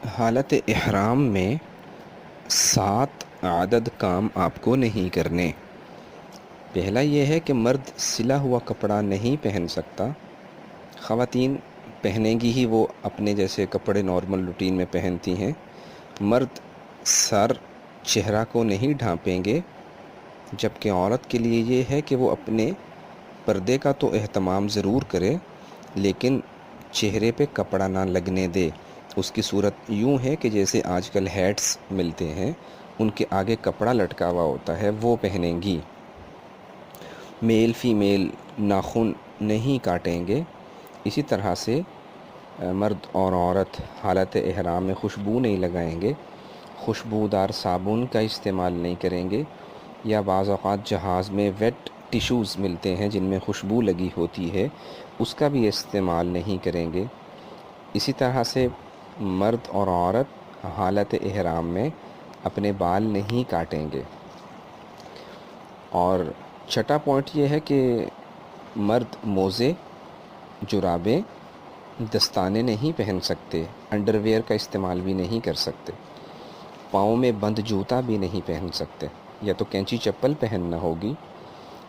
حالت احرام میں 7 عدد کام آپ کو نہیں کرنے۔ پہلا یہ ہے کہ مرد سلا ہوا کپڑا نہیں پہن سکتا۔ خواتین پہنیں گی ہی وہ اپنے جیسے کپڑے نارمل روٹین میں پہنتی ہیں۔ مرد سر چہرہ کو نہیں ڈھانپیں گے، جبکہ عورت کے لیے یہ ہے کہ وہ اپنے پردے کا تو اہتمام ضرور کرے، لیکن چہرے پہ کپڑا نہ لگنے دے۔ اس کی صورت یوں ہے کہ جیسے آج کل ہیٹس ملتے ہیں، ان کے آگے کپڑا لٹکا ہوا ہوتا ہے، وہ پہنیں گی۔ میل فیمیل ناخن نہیں کاٹیں گے۔ اسی طرح سے مرد اور عورت حالت احرام میں خوشبو نہیں لگائیں گے، خوشبودار صابن کا استعمال نہیں کریں گے، یا بعض اوقات جہاز میں ویٹ ٹیشوز ملتے ہیں جن میں خوشبو لگی ہوتی ہے، اس کا بھی استعمال نہیں کریں گے۔ اسی طرح سے مرد اور عورت حالت احرام میں اپنے بال نہیں کاٹیں گے۔ اور چھٹا پوائنٹ یہ ہے کہ مرد موزے، جرابیں، دستانے نہیں پہن سکتے، انڈر ویئر کا استعمال بھی نہیں کر سکتے، پاؤں میں بند جوتا بھی نہیں پہن سکتے، یا تو کینچی چپل پہننا ہوگی،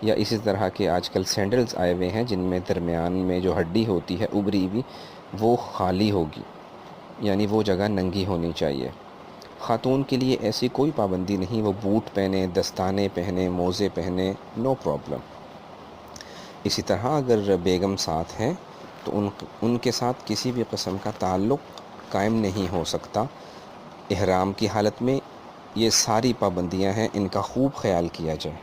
یا اسی طرح کے آج کل سینڈلز آئے ہوئے ہیں جن میں درمیان میں جو ہڈی ہوتی ہے ابری ہوئی، وہ خالی ہوگی، یعنی وہ جگہ ننگی ہونی چاہیے۔ خاتون کے لیے ایسی کوئی پابندی نہیں، وہ بوٹ پہنے، دستانے پہنے، موزے پہنے، نو پرابلم۔ اسی طرح اگر بیگم ساتھ ہیں تو ان کے ساتھ کسی بھی قسم کا تعلق قائم نہیں ہو سکتا۔ احرام کی حالت میں یہ ساری پابندیاں ہیں، ان کا خوب خیال کیا جائے۔